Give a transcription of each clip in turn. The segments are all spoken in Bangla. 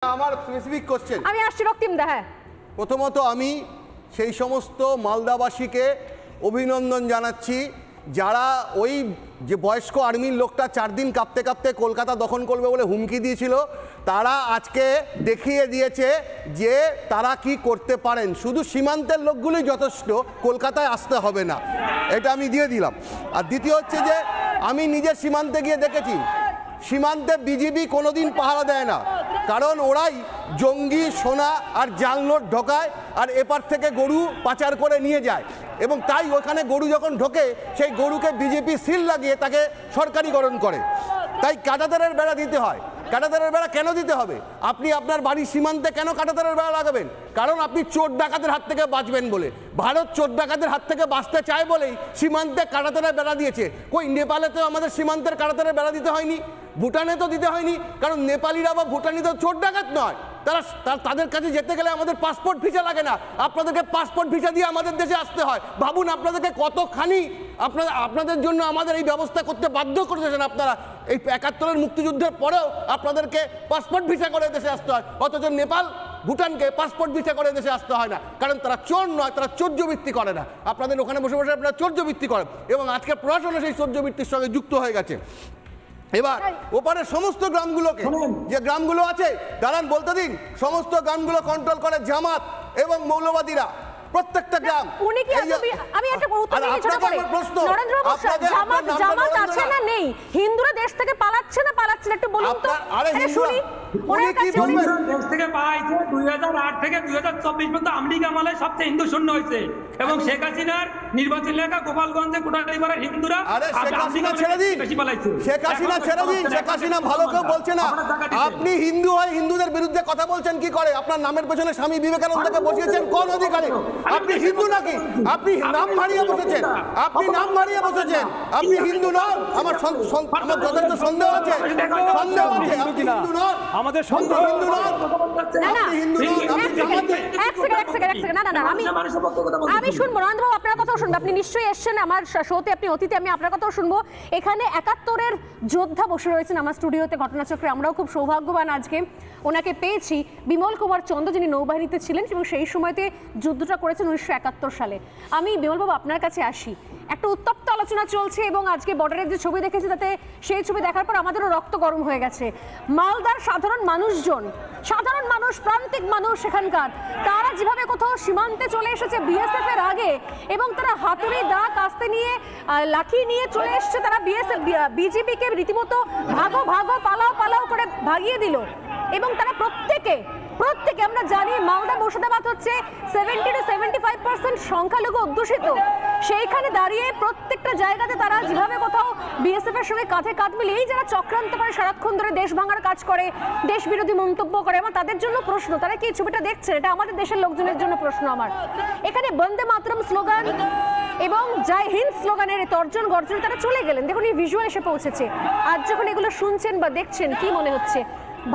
আমার স্পেসিফিক কোশ্চেন আমি আসছি রক্তিম দা। হ্যাঁ, প্রথমত আমি সেই সমস্ত মালদাবাসীকে অভিনন্দন জানাচ্ছি যারা ওই যে বয়স্ক আর্মির লোকটা 4 দিন কাঁপতে কাঁপতে কলকাতা দখল করবে বলে হুমকি দিয়েছিল, তারা আজকে দেখিয়ে দিয়েছে যে তারা কি করতে পারেন। শুধু সীমান্তের লোকগুলোই যথেষ্ট, কলকাতায় আসতে হবে না, এটা আমি দিয়ে দিলাম। আর দ্বিতীয় হচ্ছে যে আমি নিজের সীমান্তে গিয়ে দেখেছি সীমান্তে বিজিবি কোনোদিন পাহারা দেয় না, কারণ ওরাই জঙ্গি সোনা আর জাল নোট ঢোকায় আর এপার থেকে গরু পাচার করে নিয়ে যায়, এবং তাই ওখানে গরু যখন ঢোকে সেই গরুকে বিজেপি সিল লাগিয়ে তাকে সরকারিকরণ করে। তাই কাঁটাতারের বেড়া দিতে হয়। কাঁটাতারের বেড়া কেন দিতে হবে? আপনি আপনার বাড়ির সীমান্তে কেন কাঁটাতারের বেড়া লাগাবেন? কারণ আপনি চোর ডাকাতের হাত থেকে বাঁচবেন বলে। ভারত চোর ডাকাতের হাত থেকে বাঁচতে চায় বলেই সীমান্তে কাঁটাতারের বেড়া দিয়েছে। কই নেপালে তো আমাদের সীমান্তের কাঁটাতারের বেড়া দিতে হয়নি, ভুটানে তো দিতে হয়নি, কারণ নেপালিরা বা ভুটানি তো চোর ডাকাত নয়। তাদের কাছে যেতে গেলে আমাদের পাসপোর্ট ভিসা লাগে না, আপনাদেরকে পাসপোর্ট ভিসা দিয়ে আমাদের দেশে আসতে হয়। ভাবুন আপনাদেরকে কতখানি আপনাদের জন্য আমাদের এই ব্যবস্থা করতে বাধ্য করেছেন আপনারা। এই 71-এর মুক্তিযুদ্ধের পরেও আপনাদেরকে পাসপোর্ট ভিসা করে দেশে আসতে হয়, অথচ নেপাল ভুটানকে পাসপোর্ট ভিসা করে দেশে আসতে হয় না, কারণ তারা চোর নয়, তারা চৌর্যবৃত্তি করে না। আপনাদের ওখানে বসে বসে আপনারা চৌর্যবৃত্তি করেন, এবং আজকে প্রশাসন সেই চৌর্যবৃত্তির সঙ্গে যুক্ত হয়ে গেছে। এবার ওপারের সমস্ত গ্রামগুলোকে, যে গ্রামগুলো আছে, দাঁড়ান বলতে দিন, সমস্ত গ্রামগুলো কন্ট্রোল করে জামাত এবং মৌলবাদীরা। প্রত্যেকটা গ্রাম। আমি একটা উত্তর দিই ছোট করে। নরেন্দ্র মোদী জামাত আছে না নেই? হিন্দুরা দেশ থেকে পালাচ্ছে না পালাচ্ছে না একটু বলুন তো। আরে শুনি দেশ থেকে পালাইছে 2008 থেকে 2024 পর্যন্ত আমলিগ আমলে সবচেয়ে হিন্দু শূন্য হয়েছে, এবং শেখ হাসিনার নির্বাচন এলাকা গোপালগঞ্জে কোটালীপাড়ার হিন্দুরা শেখ হাসিনা ছেড়ে দিন, শেখ হাসিনা ছেড়ে দিন, শেখ হাসিনা ভালো কেউ বলছে না। আপনি হিন্দু হয়ে হিন্দুদের বিরুদ্ধে কথা বলছেন কি করে? আপনার নামের পেছনে স্বামী বিবেকানন্দকে বসিয়েছেন কোন অধিকারে? আপনি হিন্দু নাকি? আপনি নাম মারিয়ে বসেছেন, আপনি নাম মারিয়ে বসেছেন, আপনি হিন্দু নন। আমার যথেষ্ট সন্দেহ আছে, সন্দেহ আছে আপনি হিন্দু নন, আমাদের সন্দেহ হিন্দু নন, আপনি হিন্দু নন। এক সেকেন্ড, না আমি শুনবো নরেন্দ্রবাবু, আপনার কথাও শুনবো। আপনি নিশ্চয়ই এসছেন আমার শোতে, আপনি অতিথি, আমি আপনার কথাও শুনবো। এখানে 71-এর যোদ্ধা বসে রয়েছেন আমার স্টুডিওতে ঘটনাচক্রে। আমরাও খুব সৌভাগ্যবান আজকে ওনাকে পেয়েছি, বিমল কুমার চন্দ্র, যিনি নৌবাহিনীতে ছিলেন এবং সেই সময়তে যুদ্ধটা করেছেন 1971 সালে। আমি বিমলবাবু আপনার কাছে আসি। একটা উত্তপ্ত আলোচনা চলছে, এবং আজকে বর্ডারের যে ছবি দেখেছি তাতে সেই ছবি দেখার পর আমাদেরও রক্ত গরম হয়ে গেছে। মালদার সাধারণ মানুষজন, সাধারণ মানুষ, প্রান্তিক মানুষ সেখানকার, তারা যেভাবে কোথাও সীমান্তে চলে এসেছে বিএসএফ এর আগে, এবং তারা হাতুড়ি দা কাস্তে নিয়ে লাঠি নিয়ে চলে এসেছে, তারা বিজেপিকে রীতিমতো ভাগো ভাগো পালাও পালাও করে ভাগিয়ে দিল। এবং তারা প্রত্যেকে আমরা জানি মালদা মুর্শিদাবাদ হচ্ছে 70 to 75% সংখ্যালঘু অধ্যুষিত। সেইখানে দাঁড়িয়ে প্রত্যেকটা জায়গাতে তারা যেভাবে কোথাও বিএসএফ এর সঙ্গে কাঁধে কাঁধ মিলিয়ে যারা চক্রান্ত করে, সারাক্ষণ ধরে দেশ ভাঙার কাজ করে, দেশ বিরোধী মন্তব্য করে, আমার তাদের জন্য প্রশ্ন, তারা কি ছবিটা দেখছেন? এটা আমাদের দেশের লোকজনের জন্য প্রশ্ন আমার। এখানে বন্দে মাতরম স্লোগান এবং জয় হিন্দ স্লোগানের তর্জন গর্জনে তারা চলে গেলেন। দেখুন এই ভিজুয়াল এসে পৌঁছেছে। আজ যখন এগুলো শুনছেন বা দেখছেন, কি মনে হচ্ছে?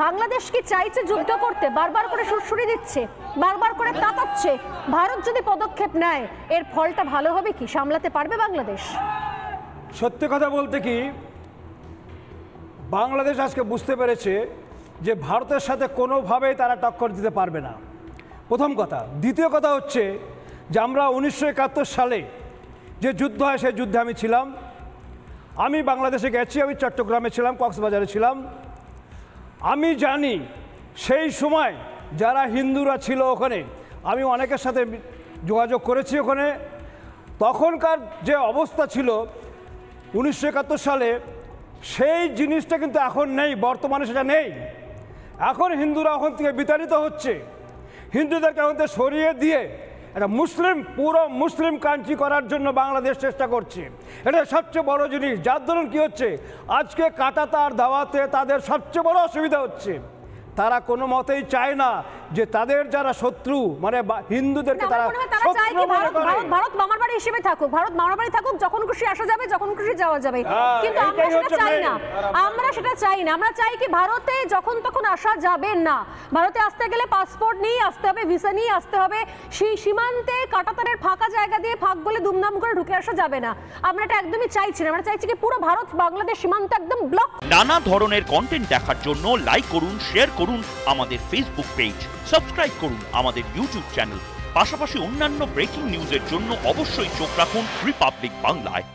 বাংলাদেশ কি চাইছে যুদ্ধ করতে? বারবার করে সুরসুরি দিচ্ছে, বারবার করে তাতাচ্ছে। ভারত যদি পদক্ষেপ নেয় এর ফলটা ভালো হবে কি? সামলাতে পারবে বাংলাদেশ? সত্যি কথা বলতে কি, বাংলাদেশ আজকে বুঝতে পেরেছে যে ভারতের সাথে কোনোভাবেই তারা টক্কর দিতে পারবে না, প্রথম কথা। দ্বিতীয় কথা হচ্ছে যে আমরা 1971 সালে যে যুদ্ধ হয় সেই যুদ্ধে আমি ছিলাম। আমি বাংলাদেশে গেছি, আমি চট্টগ্রামে ছিলাম, কক্সবাজারে ছিলাম। আমি জানি সেই সময় যারা হিন্দুরা ছিল ওখানে, আমি অনেকের সাথে যোগাযোগ করেছি ওখানে। তখনকার যে অবস্থা ছিল 1971 সালে, সেই জিনিসটা কিন্তু এখন নেই, বর্তমানে সেটা নেই। এখন হিন্দুরা ওখান থেকে বিতাড়িত হচ্ছে, হিন্দুদেরকে ওখান থেকে সরিয়ে দিয়ে একটা পুরো মুসলিম কান্ট্রি করার জন্য বাংলাদেশ চেষ্টা করছে। এটা সবচেয়ে বড় জিনিস। যার ধরুন কী হচ্ছে, আজকে কাঁটাতার দেওয়াতে তাদের সবচেয়ে বড় অসুবিধা হচ্ছে, তারা কোনো মতেই চায় না যে তাদের যারা শত্রু মানে হিন্দুদেরকে তারা শত্রু মনে করে। ভারত মামার বাড়ি হিসেবে থাকুক, ভারত মামার বাড়ি থাকুক, যখন খুশি আসা যাবে, যখন খুশি যাওয়া যাবে, কিন্তু আমরা সেটা চাই না। আমরা সেটা চাই না। আমরা চাই কি ভারতে যখন তখন আসা যাবে না। ভারতে আসতে গেলে পাসপোর্ট নিয়ে আসতে হবে, ভিসা নিয়ে আসতে হবে। সেই সীমান্তে কাঁটাতারের ফাঁকা জায়গা দিয়ে ফাঁক গলে দুমদাম করে ঢুকে আসা যাবে না। আমরা এটা একদমই চাইছি না। আমরা চাইছি কি পুরো ভারত বাংলাদেশ সীমান্ত একদম ব্লক। নানা ধরনের কন্টেন্ট দেখার জন্য লাইক করুন, শেয়ার করুন আমাদের ফেসবুক পেজ, সাবস্ক্রাইব করুন আমাদের ইউটিউব চ্যানেল। পাশাপাশি অন্যান্য ব্রেকিং নিউজের জন্য অবশ্যই চোখ রাখুন রিপাবলিক বাংলায়।